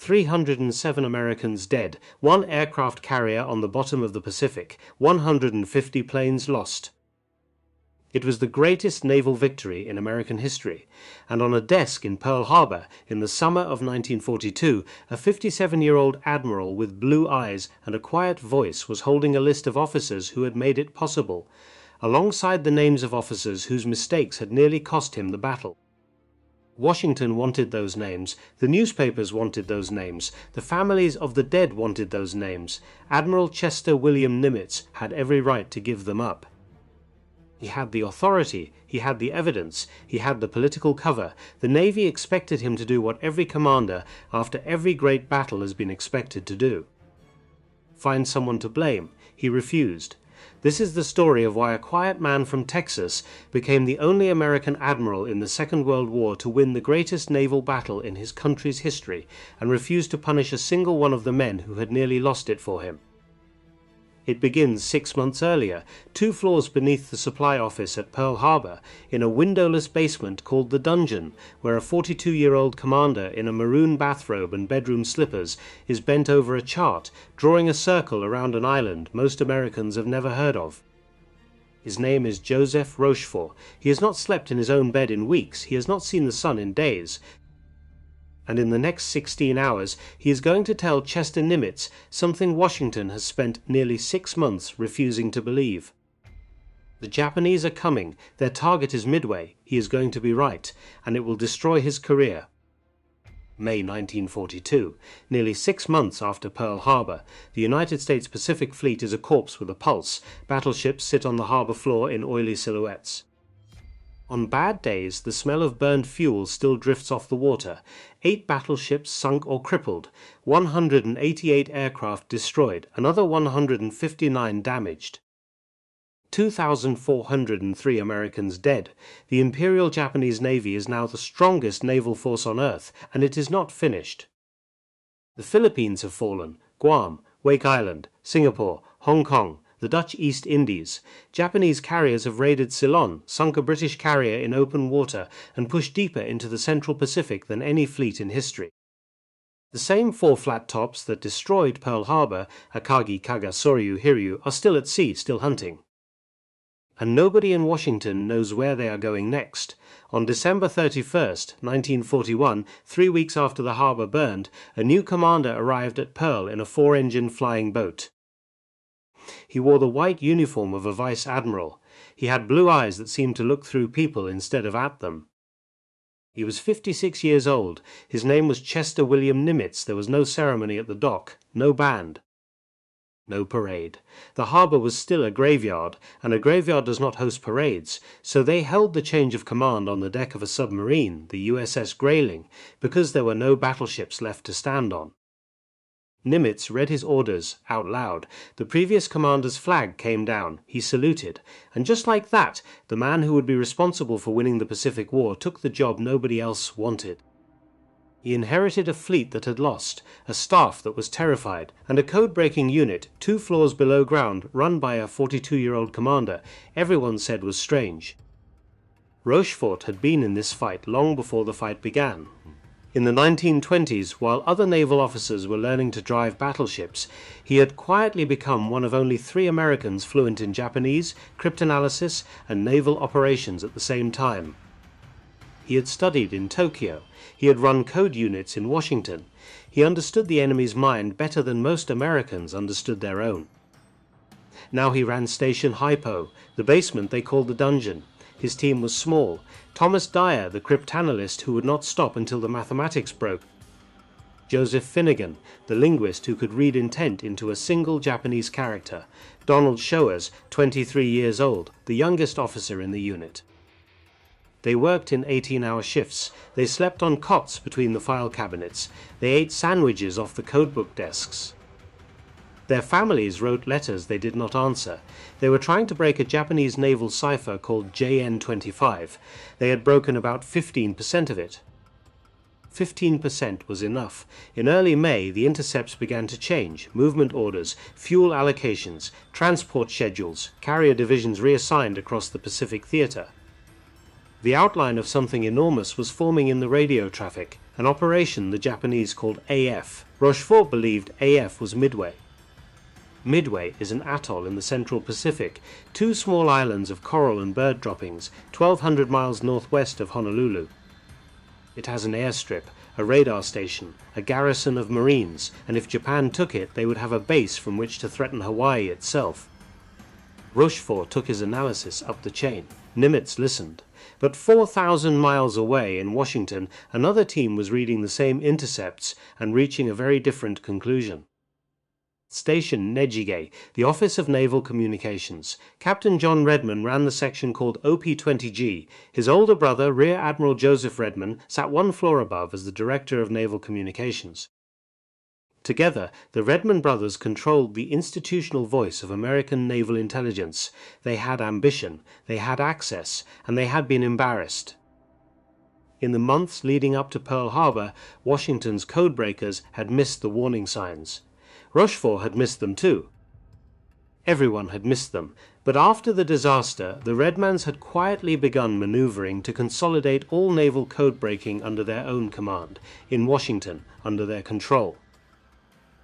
307 Americans dead, 1 aircraft carrier on the bottom of the Pacific, 150 planes lost. It was the greatest naval victory in American history, and on a desk in Pearl Harbor in the summer of 1942, a 57-year-old admiral with blue eyes and a quiet voice was holding a list of officers who had made it possible, alongside the names of officers whose mistakes had nearly cost him the battle. Washington wanted those names, the newspapers wanted those names, the families of the dead wanted those names. Admiral Chester William Nimitz had every right to give them up. He had the authority, he had the evidence, he had the political cover. The Navy expected him to do what every commander after every great battle has been expected to do. Find someone to blame. He refused. This is the story of why a quiet man from Texas became the only American admiral in the Second World War to win the greatest naval battle in his country's history, and refused to punish a single one of the men who had nearly lost it for him. It begins 6 months earlier, 2 floors beneath the supply office at Pearl Harbor, in a windowless basement called the Dungeon, where a 42-year-old commander in a maroon bathrobe and bedroom slippers is bent over a chart, drawing a circle around an island most Americans have never heard of. His name is Joseph Rochefort. He has not slept in his own bed in weeks, he has not seen the sun in days. And in the next 16 hours he is going to tell Chester Nimitz something Washington has spent nearly 6 months refusing to believe. The Japanese are coming, their target is Midway, he is going to be right, and it will destroy his career. May 1942, nearly 6 months after Pearl Harbor, the United States Pacific Fleet is a corpse with a pulse. Battleships sit on the harbor floor in oily silhouettes. On bad days, the smell of burned fuel still drifts off the water. 8 battleships sunk or crippled, 188 aircraft destroyed, another 159 damaged. 2,403 Americans dead. The Imperial Japanese Navy is now the strongest naval force on Earth, and it is not finished. The Philippines have fallen, Guam, Wake Island, Singapore, Hong Kong, the Dutch East Indies. Japanese carriers have raided Ceylon, sunk a British carrier in open water, and pushed deeper into the Central Pacific than any fleet in history. The same 4 flat tops that destroyed Pearl Harbor, Akagi, Kaga, Soryu, Hiryu, are still at sea, still hunting. And nobody in Washington knows where they are going next. On December 31st, 1941, 3 weeks after the harbor burned, a new commander arrived at Pearl in a 4-engine flying boat. He wore the white uniform of a vice admiral. He had blue eyes that seemed to look through people instead of at them. He was 56 years old. His name was Chester William Nimitz. There was no ceremony at the dock, no band, no parade. The harbor was still a graveyard, and a graveyard does not host parades, so they held the change of command on the deck of a submarine, the USS Grayling, because there were no battleships left to stand on. Nimitz read his orders out loud. The previous commander's flag came down. He saluted. And just like that, the man who would be responsible for winning the Pacific War took the job nobody else wanted. He inherited a fleet that had lost, a staff that was terrified, and a code-breaking unit 2 floors below ground run by a 42-year-old commander everyone said was strange. Rochefort had been in this fight long before the fight began. In the 1920s, while other naval officers were learning to drive battleships, he had quietly become one of only 3 Americans fluent in Japanese, cryptanalysis, and naval operations at the same time. He had studied in Tokyo. He had run code units in Washington. He understood the enemy's mind better than most Americans understood their own. Now he ran Station Hypo, the basement they called the Dungeon. His team was small. Thomas Dyer, the cryptanalyst who would not stop until the mathematics broke. Joseph Finnegan, the linguist who could read intent into a single Japanese character. Donald Showers, 23 years old, the youngest officer in the unit. They worked in 18-hour shifts. They slept on cots between the file cabinets. They ate sandwiches off the codebook desks. Their families wrote letters they did not answer. They were trying to break a Japanese naval cipher called JN25. They had broken about 15% of it. 15% was enough. In early May, the intercepts began to change. Movement orders, fuel allocations, transport schedules, carrier divisions reassigned across the Pacific theater. The outline of something enormous was forming in the radio traffic. an operation the Japanese called AF. Rochefort believed AF was Midway. Midway is an atoll in the central Pacific, two small islands of coral and bird droppings, 1,200 miles northwest of Honolulu. It has an airstrip, a radar station, a garrison of Marines, and if Japan took it, they would have a base from which to threaten Hawaii itself. Rochefort took his analysis up the chain. Nimitz listened. But 4,000 miles away in Washington, another team was reading the same intercepts and reaching a very different conclusion. Station Nejige, the Office of Naval Communications. Captain John Redmond ran the section called OP-20G. His older brother, Rear Admiral Joseph Redmond, sat one floor above as the Director of Naval Communications. Together, the Redmond brothers controlled the institutional voice of American naval intelligence. They had ambition, they had access, and they had been embarrassed. In the months leading up to Pearl Harbor, Washington's codebreakers had missed the warning signs. Rochefort had missed them too. Everyone had missed them, but after the disaster, the Redmonds had quietly begun maneuvering to consolidate all naval code-breaking under their own command, in Washington, under their control.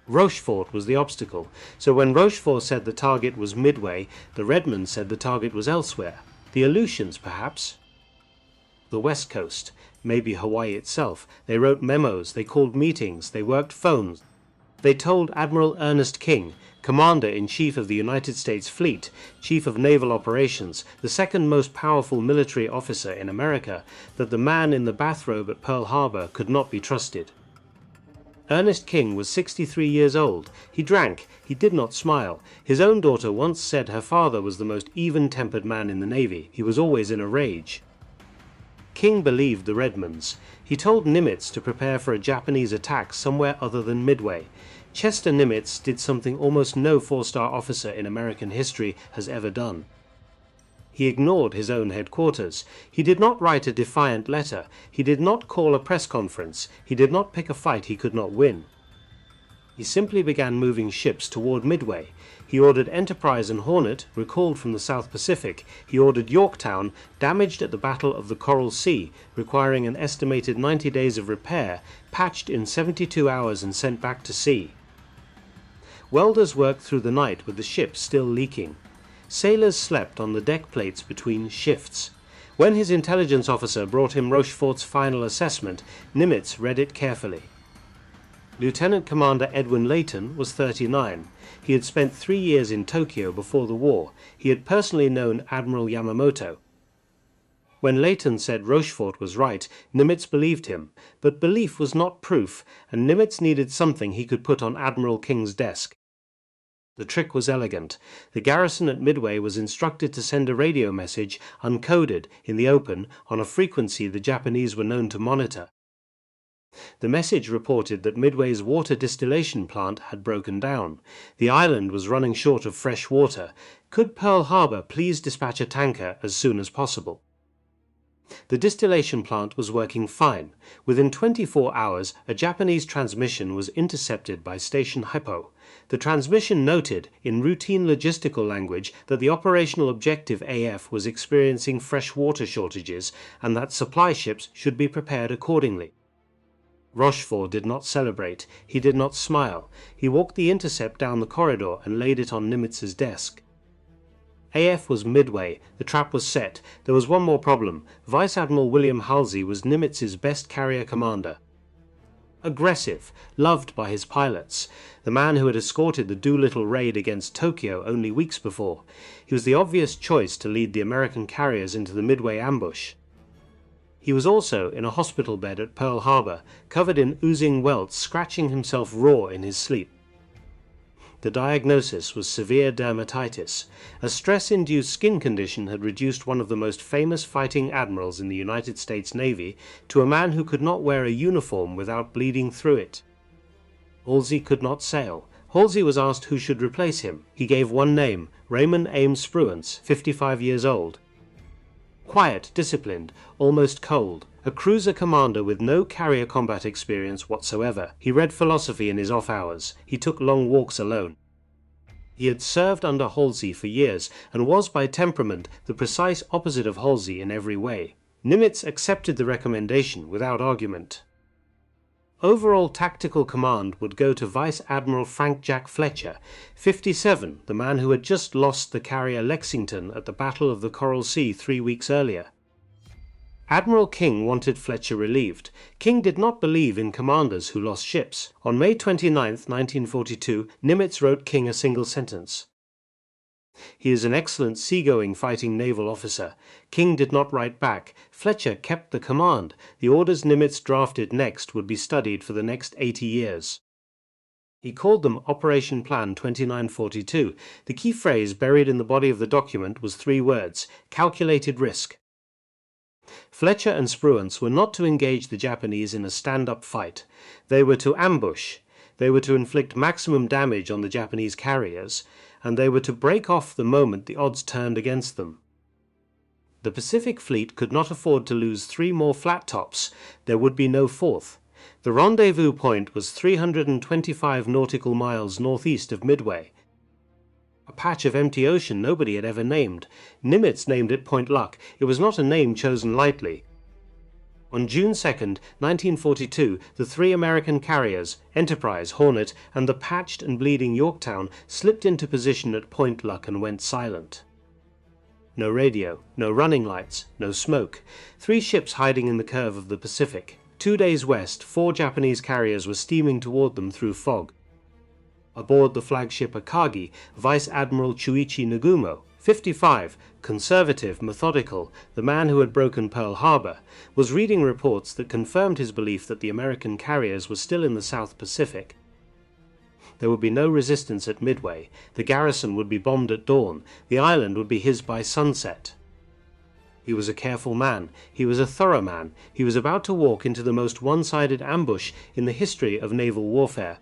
Rochefort was the obstacle, so when Rochefort said the target was Midway, the Redmonds said the target was elsewhere. The Aleutians, perhaps? The West Coast, maybe Hawaii itself. They wrote memos, they called meetings, they worked phones. They told Admiral Ernest King, Commander-in-Chief of the United States Fleet, Chief of Naval Operations, the second most powerful military officer in America, that the man in the bathrobe at Pearl Harbor could not be trusted. Ernest King was 63 years old. He drank. He did not smile. His own daughter once said her father was the most even-tempered man in the Navy. He was always in a rage. King believed the Redmonds. He told Nimitz to prepare for a Japanese attack somewhere other than Midway. Chester Nimitz did something almost no four-star officer in American history has ever done. He ignored his own headquarters. He did not write a defiant letter. He did not call a press conference. He did not pick a fight he could not win. He simply began moving ships toward Midway. He ordered Enterprise and Hornet, recalled from the South Pacific. He ordered Yorktown, damaged at the Battle of the Coral Sea, requiring an estimated 90 days of repair, patched in 72 hours and sent back to sea. Welders worked through the night with the ship still leaking. Sailors slept on the deck plates between shifts. When his intelligence officer brought him Rochefort's final assessment, Nimitz read it carefully. Lieutenant Commander Edwin Layton was 39. He had spent 3 years in Tokyo before the war. He had personally known Admiral Yamamoto. When Layton said Rochefort was right, Nimitz believed him, but belief was not proof, and Nimitz needed something he could put on Admiral King's desk. The trick was elegant. The garrison at Midway was instructed to send a radio message, uncoded, in the open, on a frequency the Japanese were known to monitor. The message reported that Midway's water distillation plant had broken down. The island was running short of fresh water. Could Pearl Harbor please dispatch a tanker as soon as possible? The distillation plant was working fine. Within 24 hours, a Japanese transmission was intercepted by Station Hippo. The transmission noted, in routine logistical language, that the operational objective AF was experiencing fresh water shortages and that supply ships should be prepared accordingly. Rochefort did not celebrate. He did not smile. He walked the intercept down the corridor and laid it on Nimitz's desk. AF was Midway. The trap was set. There was one more problem. Vice Admiral William Halsey was Nimitz's best carrier commander. Aggressive, loved by his pilots. The man who had escorted the Doolittle raid against Tokyo only weeks before. He was the obvious choice to lead the American carriers into the Midway ambush. He was also in a hospital bed at Pearl Harbor, covered in oozing welts, scratching himself raw in his sleep. The diagnosis was severe dermatitis. A stress-induced skin condition had reduced one of the most famous fighting admirals in the United States Navy to a man who could not wear a uniform without bleeding through it. Halsey could not sail. Halsey was asked who should replace him. He gave one name, Raymond Spruance, 55 years old. Quiet, disciplined, almost cold. A cruiser commander with no carrier combat experience whatsoever. He read philosophy in his off hours. He took long walks alone. He had served under Halsey for years and was by temperament the precise opposite of Halsey in every way. Nimitz accepted the recommendation without argument. Overall tactical command would go to Vice Admiral Frank Jack Fletcher, 57, the man who had just lost the carrier Lexington at the Battle of the Coral Sea 3 weeks earlier. Admiral King wanted Fletcher relieved. King did not believe in commanders who lost ships. On May 29, 1942, Nimitz wrote King a single sentence. He is an excellent seagoing fighting naval officer. King did not write back. Fletcher kept the command. The orders Nimitz drafted next would be studied for the next 80 years. He called them Operation Plan 2942. The key phrase buried in the body of the document was 3 words: calculated risk. Fletcher and Spruance were not to engage the Japanese in a stand-up fight. They were to ambush. They were to inflict maximum damage on the Japanese carriers, and they were to break off the moment the odds turned against them. The Pacific Fleet could not afford to lose 3 more flat tops. There would be no 4th. The rendezvous point was 325 nautical miles northeast of Midway, a patch of empty ocean nobody had ever named. Nimitz named it Point Luck. It was not a name chosen lightly. On June 2, 1942, the 3 American carriers, Enterprise, Hornet, and the patched and bleeding Yorktown, slipped into position at Point Luck and went silent. No radio, no running lights, no smoke. 3 ships hiding in the curve of the Pacific. 2 days west, 4 Japanese carriers were steaming toward them through fog. Aboard the flagship Akagi, Vice Admiral Chuichi Nagumo, 55, conservative, methodical, the man who had broken Pearl Harbor, was reading reports that confirmed his belief that the American carriers were still in the South Pacific. There would be no resistance at Midway. The garrison would be bombed at dawn. The island would be his by sunset. He was a careful man. He was a thorough man. He was about to walk into the most one-sided ambush in the history of naval warfare.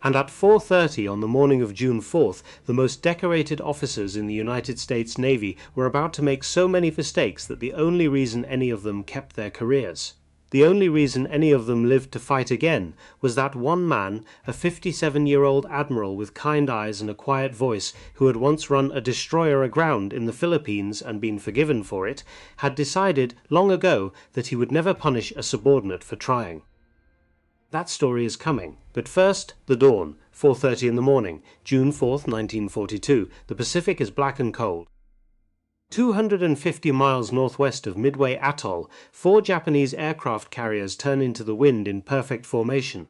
And at 4:30 on the morning of June 4th, the most decorated officers in the United States Navy were about to make so many mistakes that the only reason any of them kept their careers, the only reason any of them lived to fight again, was that one man, a 57-year-old admiral with kind eyes and a quiet voice, who had once run a destroyer aground in the Philippines and been forgiven for it, had decided long ago that he would never punish a subordinate for trying. That story is coming. But first, the dawn, 4:30 in the morning, June 4th, 1942. The Pacific is black and cold. 250 miles northwest of Midway Atoll, 4 Japanese aircraft carriers turn into the wind in perfect formation.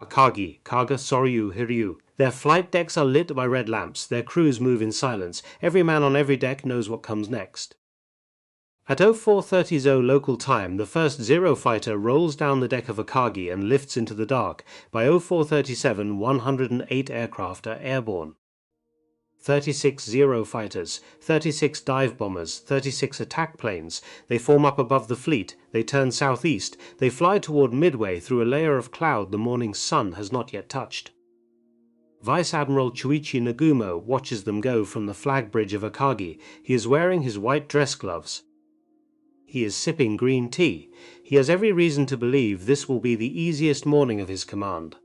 Akagi, Kaga, Soryu, Hiryu. Their flight decks are lit by red lamps. Their crews move in silence. Every man on every deck knows what comes next. At 0430 local time, the first Zero fighter rolls down the deck of Akagi and lifts into the dark. By 0437, 108 aircraft are airborne. 36 Zero fighters, 36 dive bombers, 36 attack planes. They form up above the fleet. They turn southeast. They fly toward Midway through a layer of cloud the morning sun has not yet touched. Vice Admiral Chuichi Nagumo watches them go from the flag bridge of Akagi. He is wearing his white dress gloves. He is sipping green tea. He has every reason to believe this will be the easiest morning of his command.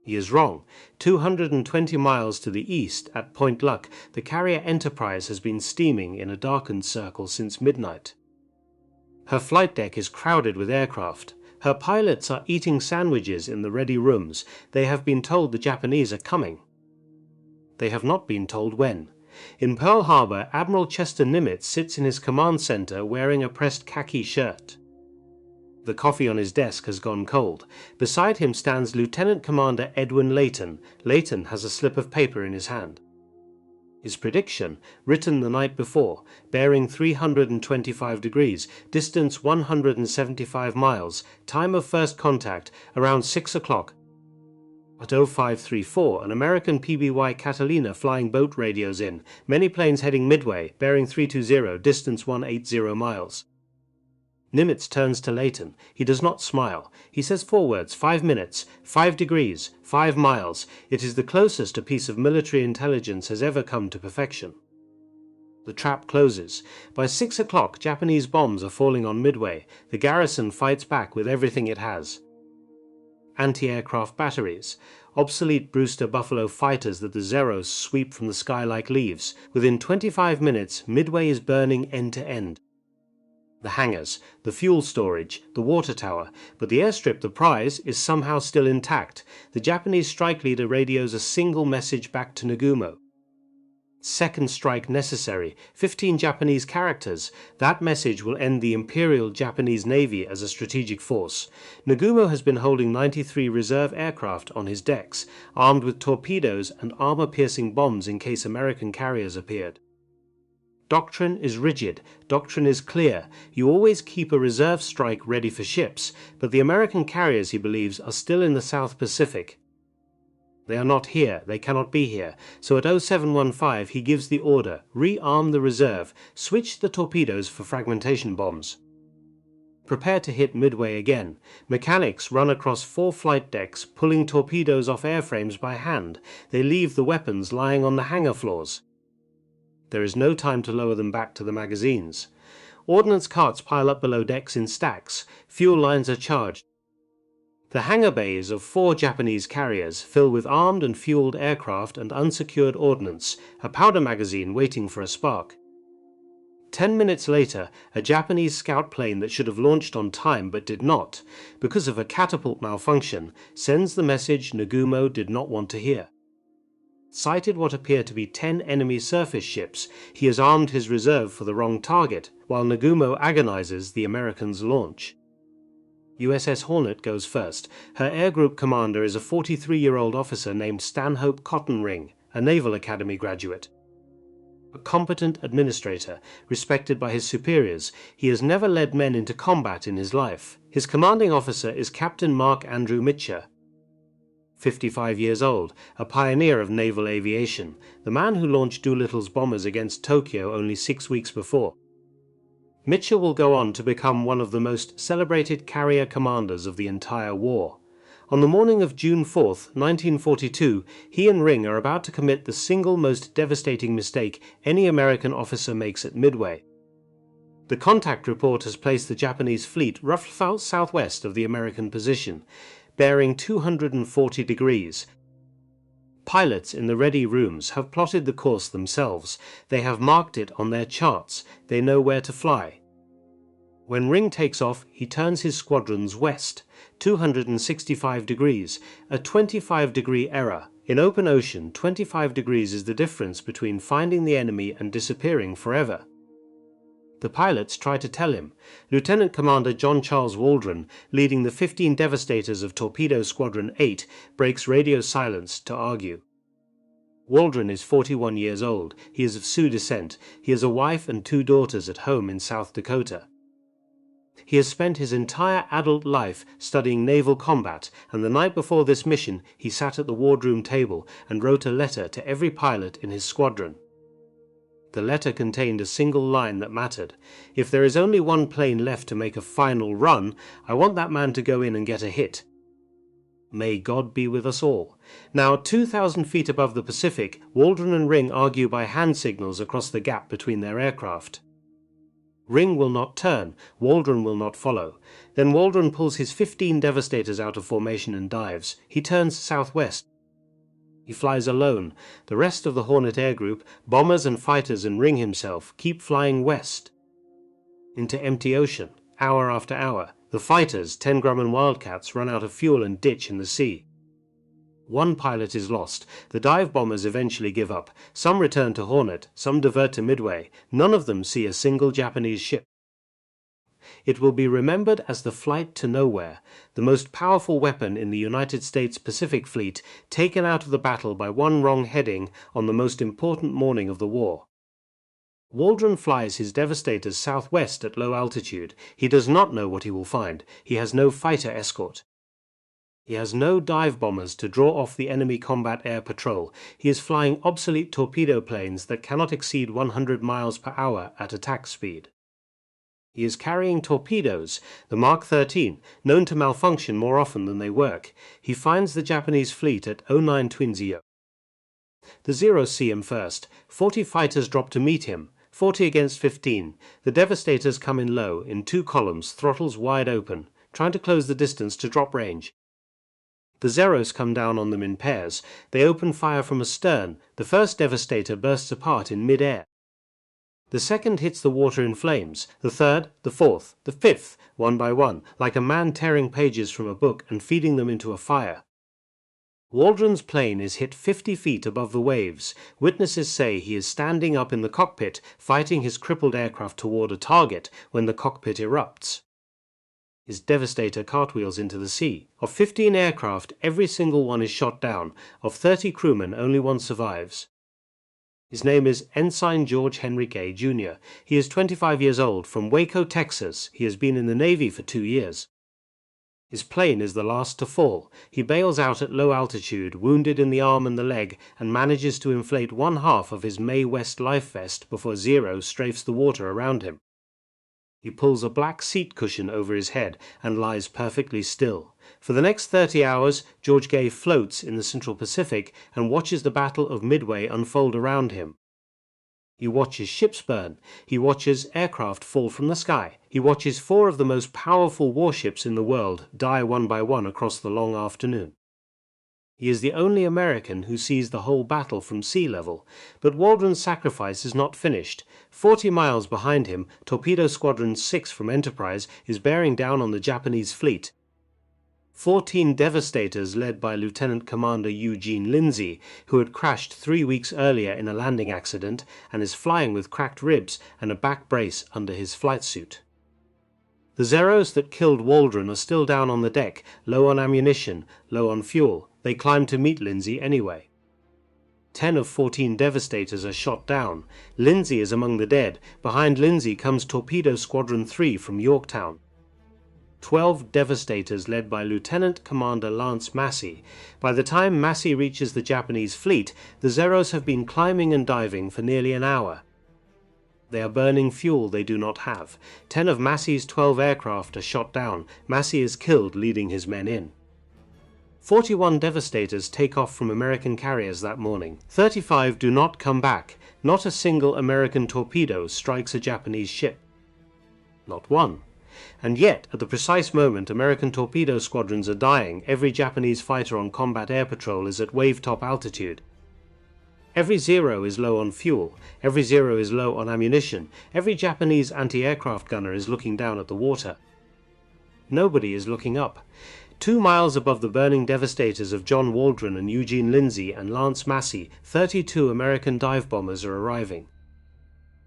He is wrong. 220 miles to the east, at Point Luck, the carrier Enterprise has been steaming in a darkened circle since midnight. Her flight deck is crowded with aircraft. Her pilots are eating sandwiches in the ready rooms. They have been told the Japanese are coming. They have not been told when. In Pearl Harbor, Admiral Chester Nimitz sits in his command center wearing a pressed khaki shirt. The coffee on his desk has gone cold. Beside him stands Lieutenant Commander Edwin Layton. Layton has a slip of paper in his hand. His prediction, written the night before, bearing 325 degrees, distance 175 miles, time of first contact, around 6 o'clock. At 0534, an American PBY Catalina flying boat radios in. Many planes heading Midway, bearing 320, distance 180 miles. Nimitz turns to Layton. He does not smile. He says 4 words, 5 minutes, 5 degrees, 5 miles. It is the closest a piece of military intelligence has ever come to perfection. The trap closes. By 6 o'clock, Japanese bombs are falling on Midway. The garrison fights back with everything it has. Anti-aircraft batteries, obsolete Brewster Buffalo fighters that the Zeros sweep from the sky like leaves. Within 25 minutes, Midway is burning end to end. the hangars, the fuel storage, the water tower, but the airstrip, the prize, is somehow still intact. The Japanese strike leader radios a single message back to Nagumo. Second strike necessary, 15 Japanese characters. That message will end the Imperial Japanese Navy as a strategic force. Nagumo has been holding 93 reserve aircraft on his decks, armed with torpedoes and armor-piercing bombs in case American carriers appeared. Doctrine is rigid, doctrine is clear. You always keep a reserve strike ready for ships, but the American carriers, he believes, are still in the South Pacific. They are not here, they cannot be here, so at 0715 he gives the order, rearm the reserve, switch the torpedoes for fragmentation bombs. Prepare to hit Midway again. Mechanics run across 4 flight decks, pulling torpedoes off airframes by hand. They leave the weapons lying on the hangar floors. There is no time to lower them back to the magazines. Ordnance carts pile up below decks in stacks. Fuel lines are charged. The hangar bays of 4 Japanese carriers fill with armed and fueled aircraft and unsecured ordnance, a powder magazine waiting for a spark. 10 minutes later, a Japanese scout plane that should have launched on time but did not, because of a catapult malfunction, sends the message Nagumo did not want to hear. Sighted what appear to be 10 enemy surface ships, he has armed his reserve for the wrong target, while Nagumo agonizes the Americans' launch. USS Hornet goes first. Her air group commander is a 43-year-old officer named Stanhope Cottonring, a Naval Academy graduate. A competent administrator, respected by his superiors, he has never led men into combat in his life. His commanding officer is Captain Mark Andrew Mitchell, 55 years old, a pioneer of naval aviation, the man who launched Doolittle's bombers against Tokyo only 6 weeks before. Mitchell will go on to become one of the most celebrated carrier commanders of the entire war. On the morning of June 4, 1942, he and Ring are about to commit the single most devastating mistake any American officer makes at Midway. The contact report has placed the Japanese fleet roughly southwest of the American position, bearing 240 degrees. Pilots in the ready rooms have plotted the course themselves. They have marked it on their charts. They know where to fly. When Ring takes off, he turns his squadrons west, 265 degrees, a 25-degree error. In open ocean, 25 degrees is the difference between finding the enemy and disappearing forever. The pilots try to tell him. Lieutenant Commander John Charles Waldron, leading the 15 Devastators of Torpedo Squadron 8, breaks radio silence to argue. Waldron is 41 years old. He is of Sioux descent. He has a wife and 2 daughters at home in South Dakota. He has spent his entire adult life studying naval combat, and the night before this mission he sat at the wardroom table and wrote a letter to every pilot in his squadron. The letter contained a single line that mattered. If there is only one plane left to make a final run, I want that man to go in and get a hit. May God be with us all. Now, 2,000 feet above the Pacific, Waldron and Ring argue by hand signals across the gap between their aircraft. Ring will not turn, Waldron will not follow. Then Waldron pulls his 15 Devastators out of formation and dives. He turns southwest. He flies alone. The rest of the Hornet Air Group, bombers and fighters and Ring himself, keep flying west into empty ocean, hour after hour. The fighters, 10 Grumman Wildcats, run out of fuel and ditch in the sea. One pilot is lost. The dive bombers eventually give up. Some return to Hornet, some divert to Midway. None of them see a single Japanese ship. It will be remembered as the flight to nowhere, the most powerful weapon in the United States Pacific Fleet, taken out of the battle by one wrong heading on the most important morning of the war. Waldron flies his Devastators southwest at low altitude. He does not know what he will find. He has no fighter escort. He has no dive bombers to draw off the enemy combat air patrol. He is flying obsolete torpedo planes that cannot exceed 100 miles per hour at attack speed. He is carrying torpedoes, the Mark 13, known to malfunction more often than they work. He finds the Japanese fleet at 0920. The Zeros see him first. 40 fighters drop to meet him, 40 against 15. The Devastators come in low, in 2 columns, throttles wide open, trying to close the distance to drop range. The Zeros come down on them in pairs. They open fire from astern. The first Devastator bursts apart in mid-air. The second hits the water in flames, the third, the fourth, the fifth, one by one, like a man tearing pages from a book and feeding them into a fire. Waldron's plane is hit 50 feet above the waves. Witnesses say he is standing up in the cockpit, fighting his crippled aircraft toward a target when the cockpit erupts. His Devastator cartwheels into the sea. Of 15 aircraft, every single one is shot down. Of 30 crewmen, only one survives. His name is Ensign George Henry Gay, Jr. He is 25 years old, from Waco, Texas. He has been in the Navy for 2 years. His plane is the last to fall. He bails out at low altitude, wounded in the arm and the leg, and manages to inflate one half of his Mae West life vest before Zero strafes the water around him. He pulls a black seat cushion over his head and lies perfectly still. For the next 30 hours, George Gay floats in the Central Pacific and watches the Battle of Midway unfold around him. He watches ships burn. He watches aircraft fall from the sky. He watches 4 of the most powerful warships in the world die one by one across the long afternoon. He is the only American who sees the whole battle from sea level, but Waldron's sacrifice is not finished. 40 miles behind him, Torpedo Squadron 6 from Enterprise is bearing down on the Japanese fleet. 14 Devastators led by Lieutenant Commander Eugene Lindsay, who had crashed 3 weeks earlier in a landing accident and is flying with cracked ribs and a back brace under his flight suit. The Zeros that killed Waldron are still down on the deck, low on ammunition, low on fuel. They climb to meet Lindsay anyway. 10 of 14 Devastators are shot down. Lindsay is among the dead. Behind Lindsay comes Torpedo Squadron 3 from Yorktown. 12 Devastators led by Lieutenant Commander Lance Massey. By the time Massey reaches the Japanese fleet, the Zeros have been climbing and diving for nearly an hour. They are burning fuel they do not have. 10 of Massey's 12 aircraft are shot down. Massey is killed leading his men in. 41 Devastators take off from American carriers that morning. 35 do not come back. Not a single American torpedo strikes a Japanese ship. Not one. And yet, at the precise moment American torpedo squadrons are dying, every Japanese fighter on combat air patrol is at wave-top altitude. Every Zero is low on fuel. Every Zero is low on ammunition. Every Japanese anti-aircraft gunner is looking down at the water. Nobody is looking up. 2 miles above the burning Devastators of John Waldron and Eugene Lindsay and Lance Massey, 32 American dive bombers are arriving.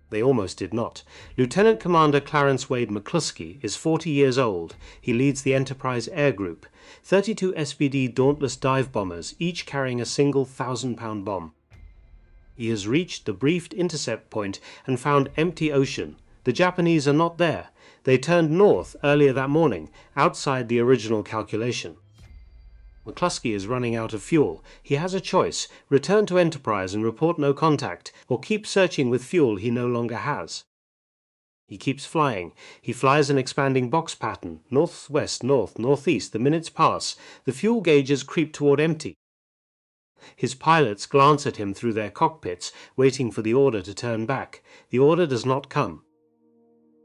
They almost did not. Lieutenant Commander Clarence Wade McCluskey is 40 years old. He leads the Enterprise Air Group. 32 SPD Dauntless dive bombers, each carrying a single 1,000-pound bomb. He has reached the briefed intercept point and found empty ocean. The Japanese are not there. They turned north earlier that morning, outside the original calculation. McCluskey is running out of fuel. He has a choice: return to Enterprise and report no contact, or keep searching with fuel he no longer has. He keeps flying. He flies an expanding box pattern, northwest, north, northeast. The minutes pass. The fuel gauges creep toward empty. His pilots glance at him through their cockpits, waiting for the order to turn back. The order does not come.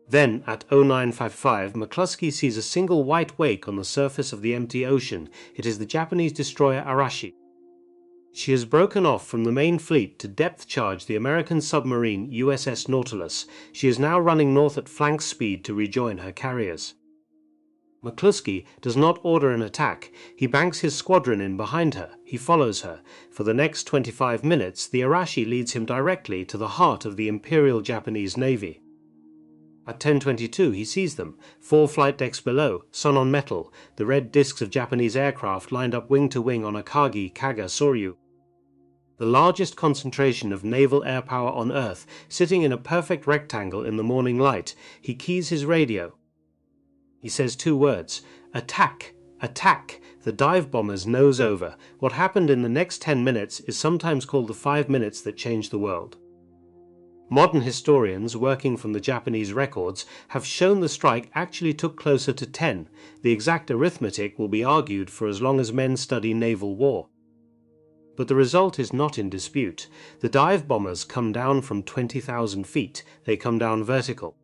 Then, at 0955, McCluskey sees a single white wake on the surface of the empty ocean. It is the Japanese destroyer Arashi. She has broken off from the main fleet to depth charge the American submarine USS Nautilus. She is now running north at flank speed to rejoin her carriers. McCluskey does not order an attack. He banks his squadron in behind her. He follows her. For the next 25 minutes, the Arashi leads him directly to the heart of the Imperial Japanese Navy. At 10:22 he sees them, 4 flight decks below, sun on metal, the red discs of Japanese aircraft lined up wing to wing on Akagi, Kaga, Soryu. The largest concentration of naval air power on Earth, sitting in a perfect rectangle in the morning light. He keys his radio. He says 2 words: attack, attack. The dive bombers nose over. What happened in the next 10 minutes is sometimes called the 5 minutes that changed the world. Modern historians, working from the Japanese records, have shown the strike actually took closer to 10. The exact arithmetic will be argued for as long as men study naval war. But the result is not in dispute. The dive bombers come down from 20,000 feet. They come down vertical.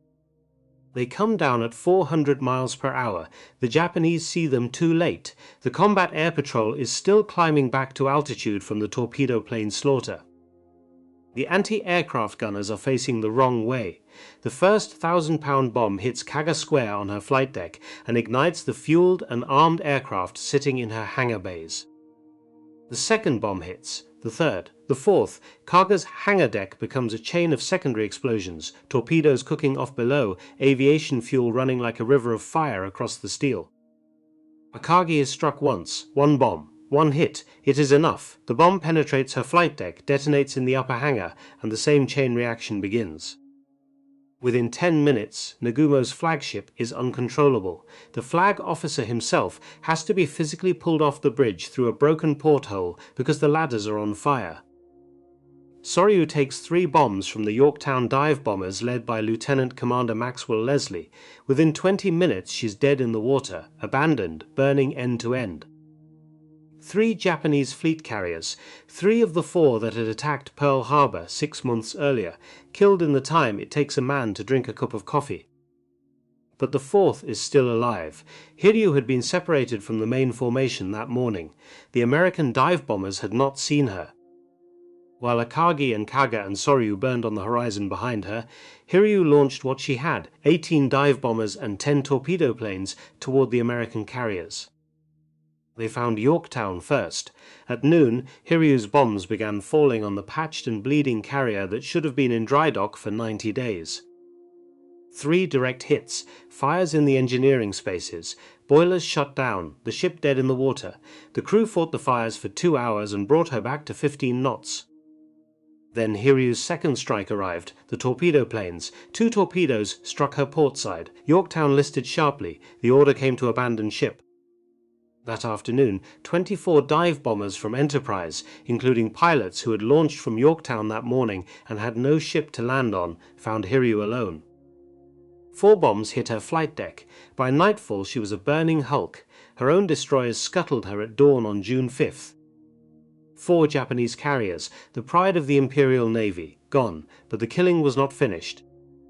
They come down at 400 miles per hour. The Japanese see them too late. The combat air patrol is still climbing back to altitude from the torpedo plane slaughter. The anti-aircraft gunners are facing the wrong way. The first 1,000-pound bomb hits Kaga Square on her flight deck and ignites the fueled and armed aircraft sitting in her hangar bays. The second bomb hits, the third, the fourth. Kaga's hangar deck becomes a chain of secondary explosions, torpedoes cooking off below, aviation fuel running like a river of fire across the steel. Akagi is struck once, one bomb. One hit, it is enough. The bomb penetrates her flight deck, detonates in the upper hangar, and the same chain reaction begins. Within 10 minutes, Nagumo's flagship is uncontrollable. The flag officer himself has to be physically pulled off the bridge through a broken porthole because the ladders are on fire. Soryu takes 3 bombs from the Yorktown dive bombers led by Lieutenant Commander Maxwell Leslie. Within 20 minutes she's dead in the water, abandoned, burning end to end. 3 Japanese fleet carriers, 3 of the 4 that had attacked Pearl Harbor 6 months earlier, killed in the time it takes a man to drink a cup of coffee. But the 4th is still alive. Hiryu had been separated from the main formation that morning. The American dive bombers had not seen her. While Akagi and Kaga and Soryu burned on the horizon behind her, Hiryu launched what she had, 18 dive bombers and 10 torpedo planes, toward the American carriers. They found Yorktown first. At noon, Hiryu's bombs began falling on the patched and bleeding carrier that should have been in dry dock for 90 days. 3 direct hits, fires in the engineering spaces, boilers shut down, the ship dead in the water. The crew fought the fires for 2 hours and brought her back to 15 knots. Then Hiryu's second strike arrived, the torpedo planes. 2 torpedoes struck her port side. Yorktown listed sharply. The order came to abandon ship. That afternoon, 24 dive bombers from Enterprise, including pilots who had launched from Yorktown that morning and had no ship to land on, found Hiryu alone. 4 bombs hit her flight deck. By nightfall she was a burning hulk. Her own destroyers scuttled her at dawn on June 5th. 4 Japanese carriers, the pride of the Imperial Navy, gone, but the killing was not finished.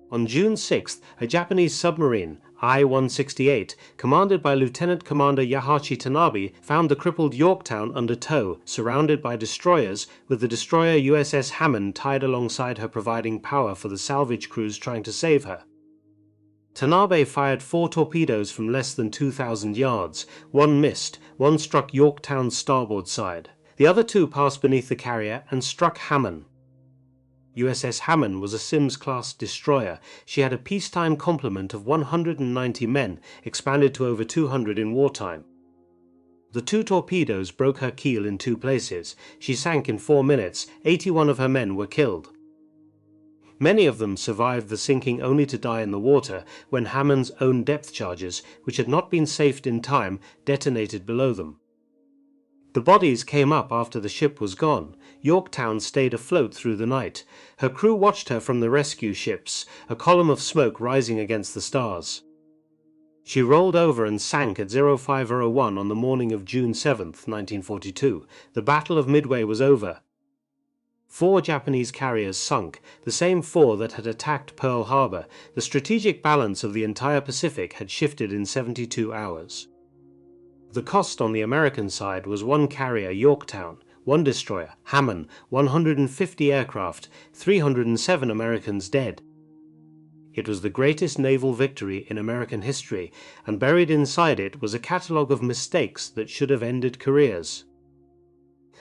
On June 6th, a Japanese submarine, I-168, commanded by Lieutenant Commander Yahachi Tanabe, found the crippled Yorktown under tow, surrounded by destroyers, with the destroyer USS Hammond tied alongside her providing power for the salvage crews trying to save her. Tanabe fired 4 torpedoes from less than 2,000 yards. 1 missed, 1 struck Yorktown's starboard side. The other 2 passed beneath the carrier and struck Hammond. USS Hammond was a Sims-class destroyer. She had a peacetime complement of 190 men, expanded to over 200 in wartime. The 2 torpedoes broke her keel in 2 places. She sank in 4 minutes. 81 of her men were killed. Many of them survived the sinking only to die in the water when Hammond's own depth charges, which had not been safed in time, detonated below them. The bodies came up after the ship was gone. Yorktown stayed afloat through the night. Her crew watched her from the rescue ships, a column of smoke rising against the stars. She rolled over and sank at 0501 on the morning of June 7, 1942. The Battle of Midway was over. 4 Japanese carriers sunk, the same 4 that had attacked Pearl Harbor. The strategic balance of the entire Pacific had shifted in 72 hours. The cost on the American side was 1 carrier, Yorktown, 1 destroyer, Hammond, 150 aircraft, 307 Americans dead. It was the greatest naval victory in American history, and buried inside it was a catalogue of mistakes that should have ended careers.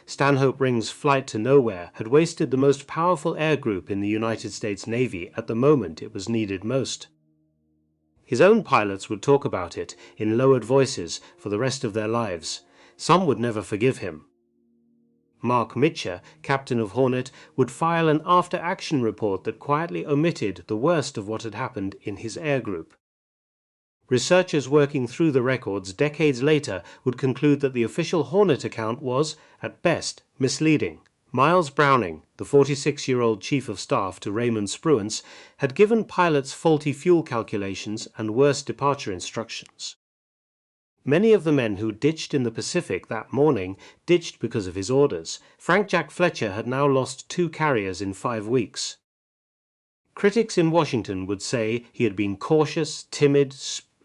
Stanhope Ring's flight to nowhere had wasted the most powerful air group in the United States Navy at the moment it was needed most. His own pilots would talk about it in lowered voices for the rest of their lives. Some would never forgive him. Mark Mitcher, captain of Hornet, would file an after-action report that quietly omitted the worst of what had happened in his air group. Researchers working through the records decades later would conclude that the official Hornet account was, at best, misleading. Miles Browning, the 46-year-old chief of staff to Raymond Spruance, had given pilots faulty fuel calculations and worse departure instructions. Many of the men who ditched in the Pacific that morning ditched because of his orders. Frank Jack Fletcher had now lost 2 carriers in 5 weeks. Critics in Washington would say he had been cautious, timid,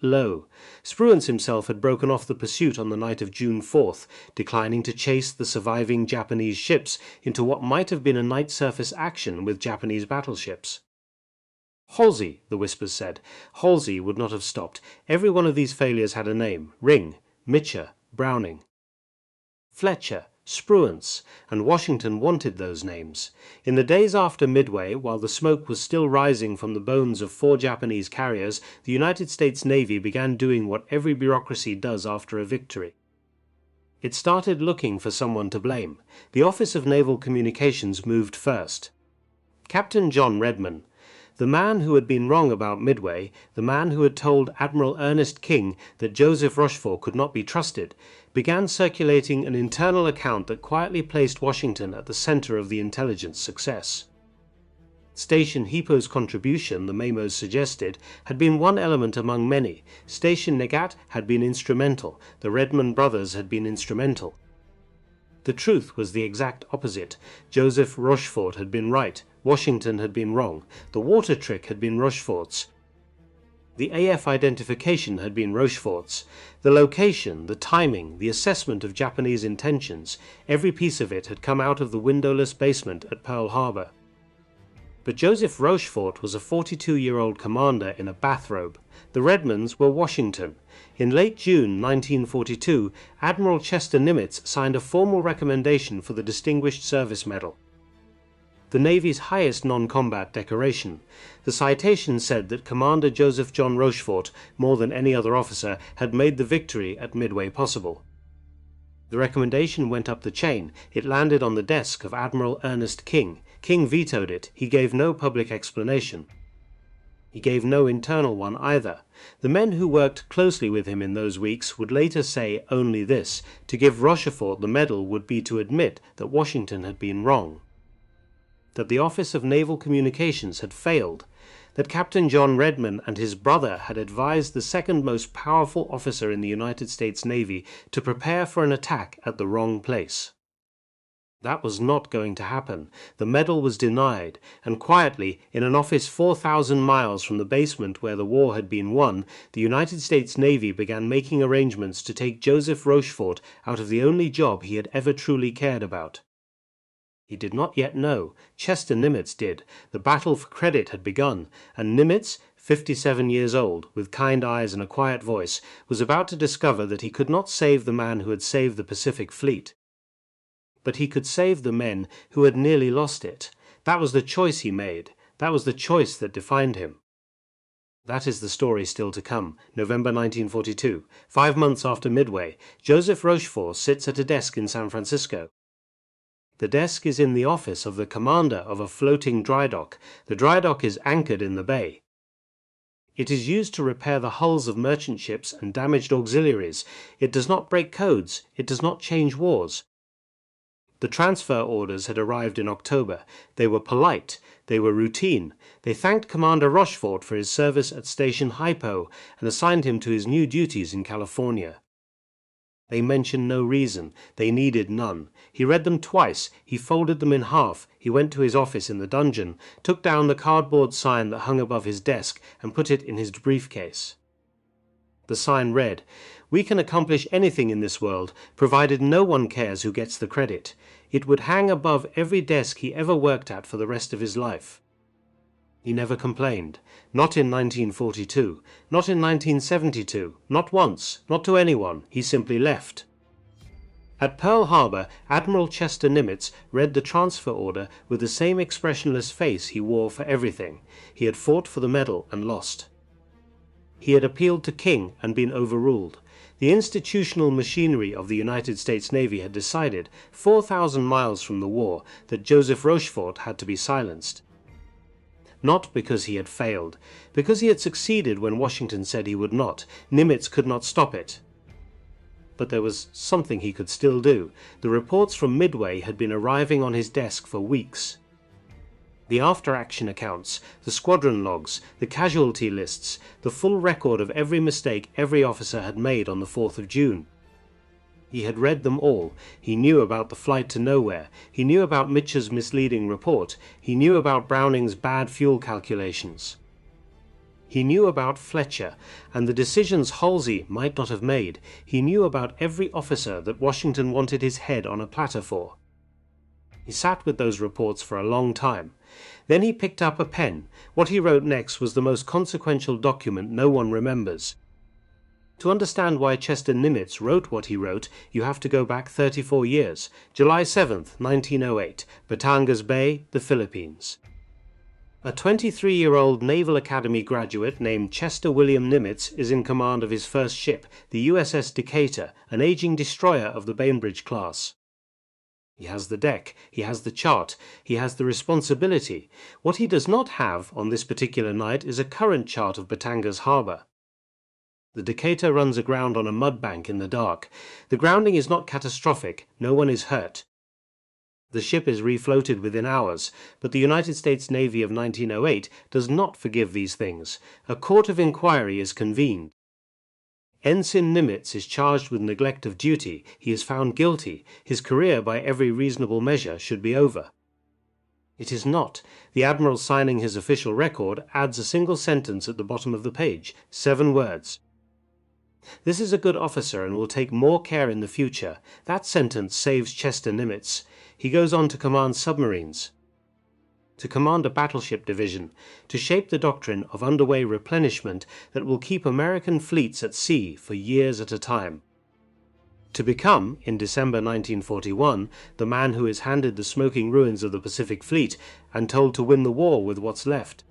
low. Spruance himself had broken off the pursuit on the night of June 4th, declining to chase the surviving Japanese ships into what might have been a night surface action with Japanese battleships. Halsey, the whispers said. Halsey would not have stopped. Every one of these failures had a name: Ring, Mitcher, Browning. Fletcher, Spruance, and Washington wanted those names. In the days after Midway, while the smoke was still rising from the bones of 4 Japanese carriers, the United States Navy began doing what every bureaucracy does after a victory. It started looking for someone to blame. The Office of Naval Communications moved first. Captain John Redmond, the man who had been wrong about Midway, the man who had told Admiral Ernest King that Joseph Rochefort could not be trusted, began circulating an internal account that quietly placed Washington at the center of the intelligence success. Station Hipo's contribution, the memos suggested, had been one element among many. Station Negat had been instrumental. The Redmond brothers had been instrumental. The truth was the exact opposite. Joseph Rochefort had been right. Washington had been wrong. The water trick had been Rochefort's. The AF identification had been Rochefort's. The location, the timing, the assessment of Japanese intentions, every piece of it had come out of the windowless basement at Pearl Harbor. But Joseph Rochefort was a 42-year-old commander in a bathrobe. The Redmonds were Washington. In late June 1942, Admiral Chester Nimitz signed a formal recommendation for the Distinguished Service Medal, the Navy's highest non-combat decoration. The citation said that Commander Joseph John Rochefort, more than any other officer, had made the victory at Midway possible. The recommendation went up the chain. It landed on the desk of Admiral Ernest King. King vetoed it. He gave no public explanation. He gave no internal one either. The men who worked closely with him in those weeks would later say only this: to give Rochefort the medal would be to admit that Washington had been wrong, that the Office of Naval Communications had failed, that Captain John Redmond and his brother had advised the second most powerful officer in the United States Navy to prepare for an attack at the wrong place. That was not going to happen. The medal was denied, and quietly, in an office 4,000 miles from the basement where the war had been won, the United States Navy began making arrangements to take Joseph Rochefort out of the only job he had ever truly cared about. He did not yet know. Chester Nimitz did. The battle for credit had begun, and Nimitz, 57 years old, with kind eyes and a quiet voice, was about to discover that he could not save the man who had saved the Pacific Fleet. But he could save the men who had nearly lost it. That was the choice he made. That was the choice that defined him. That is the story still to come. November 1942. 5 months after Midway, Joseph Rochefort sits at a desk in San Francisco. The desk is in the office of the commander of a floating dry dock. The dry dock is anchored in the bay. It is used to repair the hulls of merchant ships and damaged auxiliaries. It does not break codes. It does not change wars. The transfer orders had arrived in October. They were polite. They were routine. They thanked Commander Rochefort for his service at Station Hypo and assigned him to his new duties in California. They mentioned no reason. They needed none. He read them twice. He folded them in half. He went to his office in the dungeon, took down the cardboard sign that hung above his desk, and put it in his briefcase. The sign read, "We can accomplish anything in this world, provided no one cares who gets the credit." It would hang above every desk he ever worked at for the rest of his life. He never complained. Not in 1942. Not in 1972. Not once. Not to anyone. He simply left. At Pearl Harbor, Admiral Chester Nimitz read the transfer order with the same expressionless face he wore for everything. He had fought for the medal and lost. He had appealed to King and been overruled. The institutional machinery of the United States Navy had decided, 4,000 miles from the war, that Joseph Rochefort had to be silenced. Not because he had failed. Because he had succeeded when Washington said he would not. Nimitz could not stop it. But there was something he could still do. The reports from Midway had been arriving on his desk for weeks. The after-action accounts, the squadron logs, the casualty lists, the full record of every mistake every officer had made on the 4th of June. He had read them all. He knew about the flight to nowhere. He knew about Mitcher's misleading report. He knew about Browning's bad fuel calculations. He knew about Fletcher, and the decisions Halsey might not have made. He knew about every officer that Washington wanted his head on a platter for. He sat with those reports for a long time. Then he picked up a pen. What he wrote next was the most consequential document no one remembers. To understand why Chester Nimitz wrote what he wrote, you have to go back 34 years. July 7th, 1908, Batangas Bay, the Philippines. A 23-year-old Naval Academy graduate named Chester William Nimitz is in command of his first ship, the USS Decatur, an aging destroyer of the Bainbridge class. He has the deck, he has the chart, he has the responsibility. What he does not have on this particular night is a current chart of Batangas Harbor. The Decatur runs aground on a mud bank in the dark. The grounding is not catastrophic, no one is hurt. The ship is refloated within hours, but the United States Navy of 1908 does not forgive these things. A court of inquiry is convened. Ensign Nimitz is charged with neglect of duty. He is found guilty. His career, by every reasonable measure, should be over. It is not. The Admiral signing his official record adds a single sentence at the bottom of the page, 7 words. This is a good officer and will take more care in the future. That sentence saves Chester Nimitz. He goes on to command submarines, to command a battleship division, to shape the doctrine of underway replenishment that will keep American fleets at sea for years at a time. To become, in December 1941, the man who is handed the smoking ruins of the Pacific Fleet and told to win the war with what's left.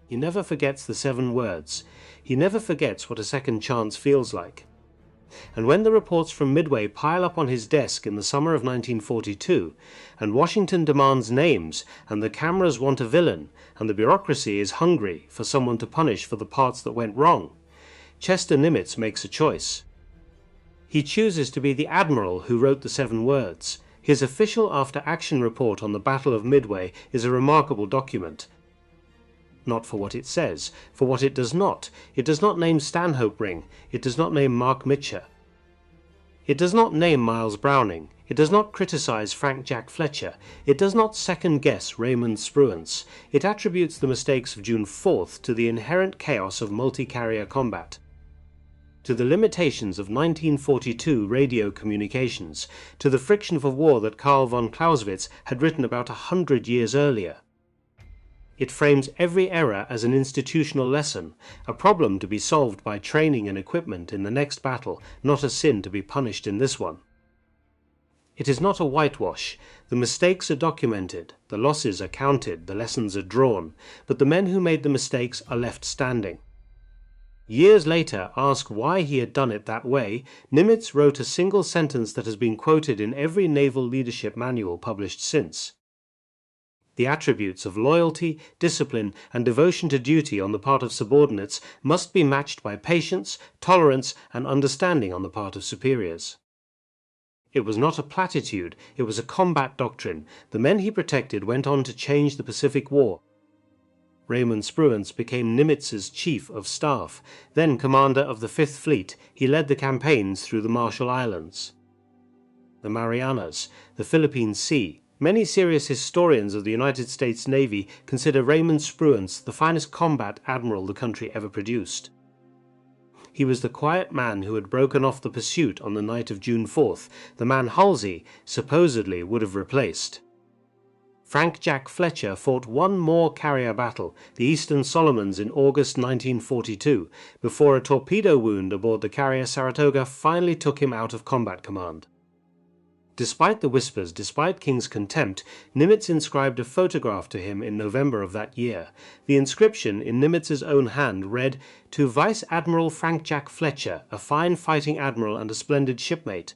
He never forgets the 7 words. He never forgets what a second chance feels like. And when the reports from Midway pile up on his desk in the summer of 1942, and Washington demands names, and the cameras want a villain, and the bureaucracy is hungry for someone to punish for the parts that went wrong, Chester Nimitz makes a choice. He chooses to be the Admiral who wrote the 7 words. His official after-action report on the Battle of Midway is a remarkable document. Not for what it says, for what it does not. It does not name Stanhope Ring. It does not name Mark Mitcher. It does not name Miles Browning. It does not criticize Frank Jack Fletcher. It does not second-guess Raymond Spruance. It attributes the mistakes of June 4th to the inherent chaos of multi-carrier combat, to the limitations of 1942 radio communications, to the friction of a war that Karl von Clausewitz had written about 100 years earlier. It frames every error as an institutional lesson, a problem to be solved by training and equipment in the next battle, not a sin to be punished in this one. It is not a whitewash. The mistakes are documented, the losses are counted, the lessons are drawn, but the men who made the mistakes are left standing. Years later, asked why he had done it that way, Nimitz wrote a single sentence that has been quoted in every naval leadership manual published since. The attributes of loyalty, discipline, and devotion to duty on the part of subordinates must be matched by patience, tolerance, and understanding on the part of superiors. It was not a platitude, it was a combat doctrine. The men he protected went on to change the Pacific War. Raymond Spruance became Nimitz's chief of staff. Then commander of the 5th Fleet, he led the campaigns through the Marshall Islands, the Marianas, the Philippine Sea. Many serious historians of the United States Navy consider Raymond Spruance the finest combat admiral the country ever produced. He was the quiet man who had broken off the pursuit on the night of June 4th, the man Halsey supposedly would have replaced. Frank Jack Fletcher fought one more carrier battle, the Eastern Solomons, in August 1942, before a torpedo wound aboard the carrier Saratoga finally took him out of combat command. Despite the whispers, despite King's contempt, Nimitz inscribed a photograph to him in November of that year. The inscription, in Nimitz's own hand, read, "To Vice Admiral Frank Jack Fletcher, a fine fighting admiral and a splendid shipmate."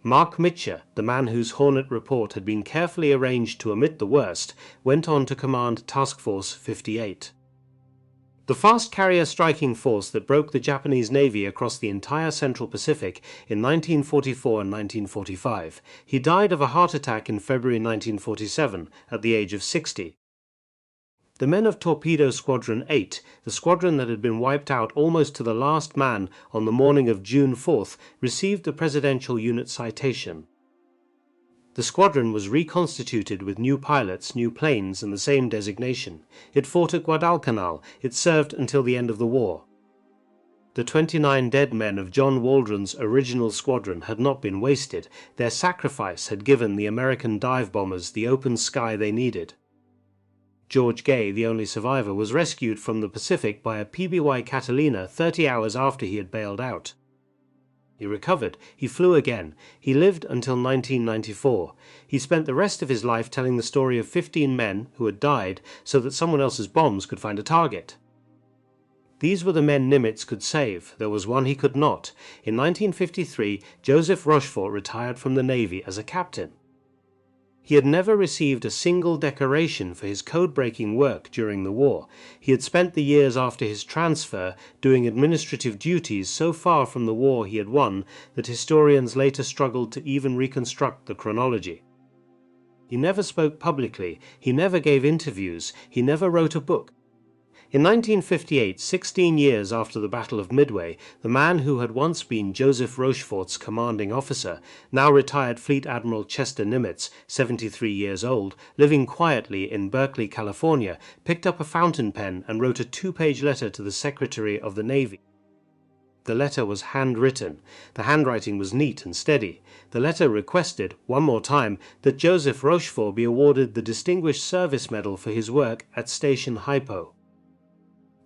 Mark Mitcher, the man whose Hornet report had been carefully arranged to omit the worst, went on to command Task Force 58. The fast carrier striking force that broke the Japanese Navy across the entire Central Pacific in 1944 and 1945. He died of a heart attack in February 1947 at the age of 60. The men of Torpedo Squadron 8, the squadron that had been wiped out almost to the last man on the morning of June 4th, received the Presidential Unit Citation. The squadron was reconstituted with new pilots, new planes, and the same designation. It fought at Guadalcanal. It served until the end of the war. The 29 dead men of John Waldron's original squadron had not been wasted. Their sacrifice had given the American dive bombers the open sky they needed. George Gay, the only survivor, was rescued from the Pacific by a PBY Catalina 30 hours after he had bailed out. He recovered. He flew again. He lived until 1994. He spent the rest of his life telling the story of 15 men who had died so that someone else's bombs could find a target. These were the men Nimitz could save. There was one he could not. In 1953, Joseph Rochefort retired from the Navy as a captain. He had never received a single decoration for his code-breaking work during the war. He had spent the years after his transfer doing administrative duties so far from the war he had won that historians later struggled to even reconstruct the chronology. He never spoke publicly. He never gave interviews. He never wrote a book. In 1958, 16 years after the Battle of Midway, the man who had once been Joseph Rochefort's commanding officer, now retired Fleet Admiral Chester Nimitz, 73 years old, living quietly in Berkeley, California, picked up a fountain pen and wrote a 2-page letter to the Secretary of the Navy. The letter was handwritten. The handwriting was neat and steady. The letter requested, one more time, that Joseph Rochefort be awarded the Distinguished Service Medal for his work at Station Hypo.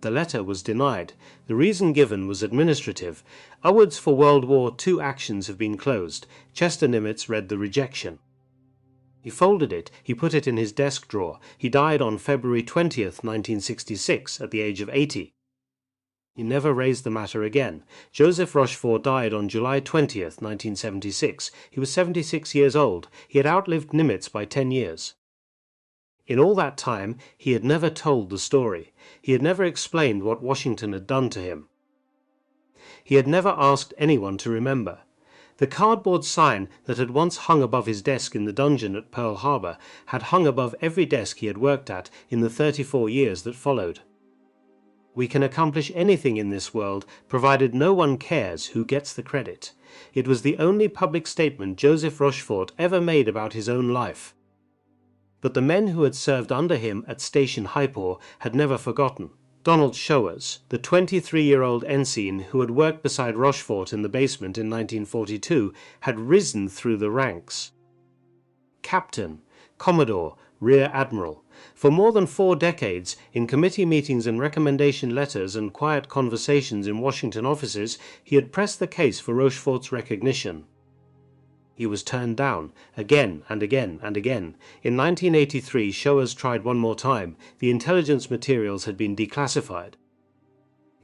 The letter was denied. The reason given was administrative. Upwards for World War II actions have been closed. Chester Nimitz read the rejection. He folded it. He put it in his desk drawer. He died on February 20th, 1966, at the age of 80. He never raised the matter again. Joseph Rochefort died on July 20th, 1976. He was 76 years old. He had outlived Nimitz by 10 years. In all that time, he had never told the story. He had never explained what Washington had done to him. He had never asked anyone to remember. The cardboard sign that had once hung above his desk in the dungeon at Pearl Harbor had hung above every desk he had worked at in the 34 years that followed. We can accomplish anything in this world, provided no one cares who gets the credit. It was the only public statement Joseph Rochefort ever made about his own life. But the men who had served under him at Station Hypo had never forgotten. Donald Showers, the 23-year-old ensign who had worked beside Rochefort in the basement in 1942, had risen through the ranks. Captain, Commodore, Rear Admiral. For more than 4 decades, in committee meetings and recommendation letters and quiet conversations in Washington offices, he had pressed the case for Rochefort's recognition. He was turned down, again and again and again. In 1983, Showers tried one more time. The intelligence materials had been declassified.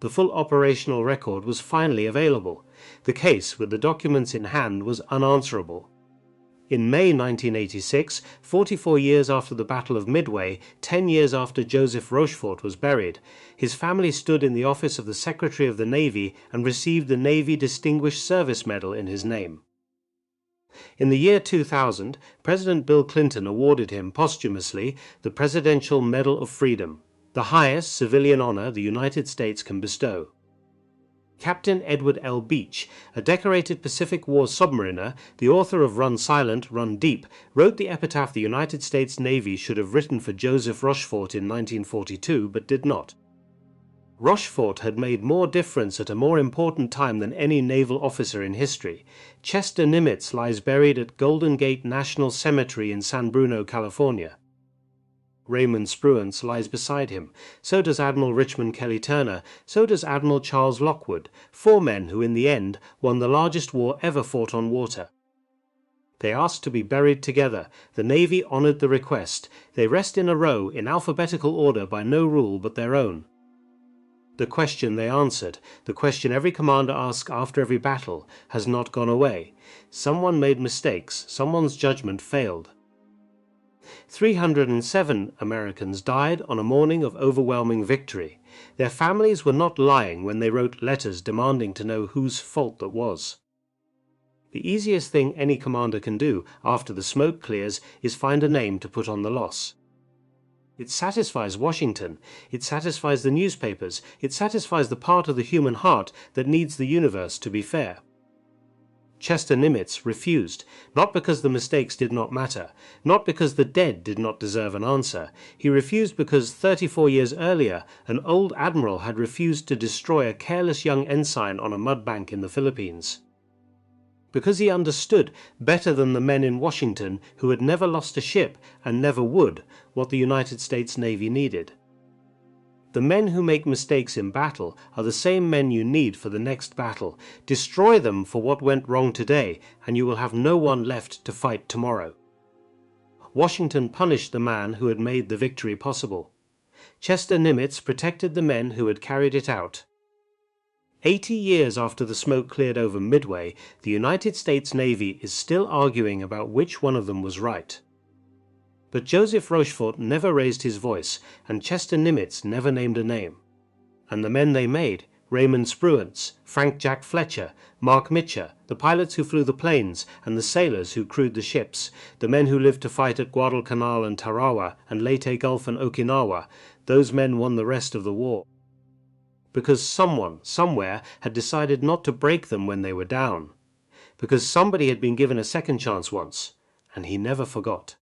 The full operational record was finally available. The case, with the documents in hand, was unanswerable. In May 1986, 44 years after the Battle of Midway, 10 years after Joseph Rochefort was buried, his family stood in the office of the Secretary of the Navy and received the Navy Distinguished Service Medal in his name. In the year 2000, President Bill Clinton awarded him posthumously the Presidential Medal of Freedom, the highest civilian honor the United States can bestow. Captain Edward L. Beach, a decorated Pacific War submariner, the author of Run Silent, Run Deep, wrote the epitaph the United States Navy should have written for Joseph Rochefort in 1942, but did not. Rochefort had made more difference at a more important time than any naval officer in history. Chester Nimitz lies buried at Golden Gate National Cemetery in San Bruno, California. Raymond Spruance lies beside him. So does Admiral Richmond Kelly Turner. So does Admiral Charles Lockwood, 4 men who in the end won the largest war ever fought on water. They asked to be buried together. The Navy honored the request. They rest in a row in alphabetical order by no rule but their own. The question they answered, the question every commander asks after every battle, has not gone away. Someone made mistakes. Someone's judgment failed. 307 Americans died on a morning of overwhelming victory. Their families were not lying when they wrote letters demanding to know whose fault that was. The easiest thing any commander can do after the smoke clears is find a name to put on the loss. It satisfies Washington. It satisfies the newspapers. It satisfies the part of the human heart that needs the universe to be fair. Chester Nimitz refused, not because the mistakes did not matter, not because the dead did not deserve an answer. He refused because 34 years earlier an old admiral had refused to destroy a careless young ensign on a mudbank in the Philippines. Because he understood, better than the men in Washington who had never lost a ship and never would, what the United States Navy needed. The men who make mistakes in battle are the same men you need for the next battle. Destroy them for what went wrong today, and you will have no one left to fight tomorrow. Washington punished the man who had made the victory possible. Chester Nimitz protected the men who had carried it out. 80 years after the smoke cleared over Midway, the United States Navy is still arguing about which one of them was right. But Joseph Rochefort never raised his voice, and Chester Nimitz never named a name. And the men they made, Raymond Spruance, Frank Jack Fletcher, Mark Mitcher, the pilots who flew the planes, and the sailors who crewed the ships, the men who lived to fight at Guadalcanal and Tarawa, and Leyte Gulf and Okinawa, those men won the rest of the war. Because someone, somewhere, had decided not to break them when they were down. Because somebody had been given a second chance once, and he never forgot.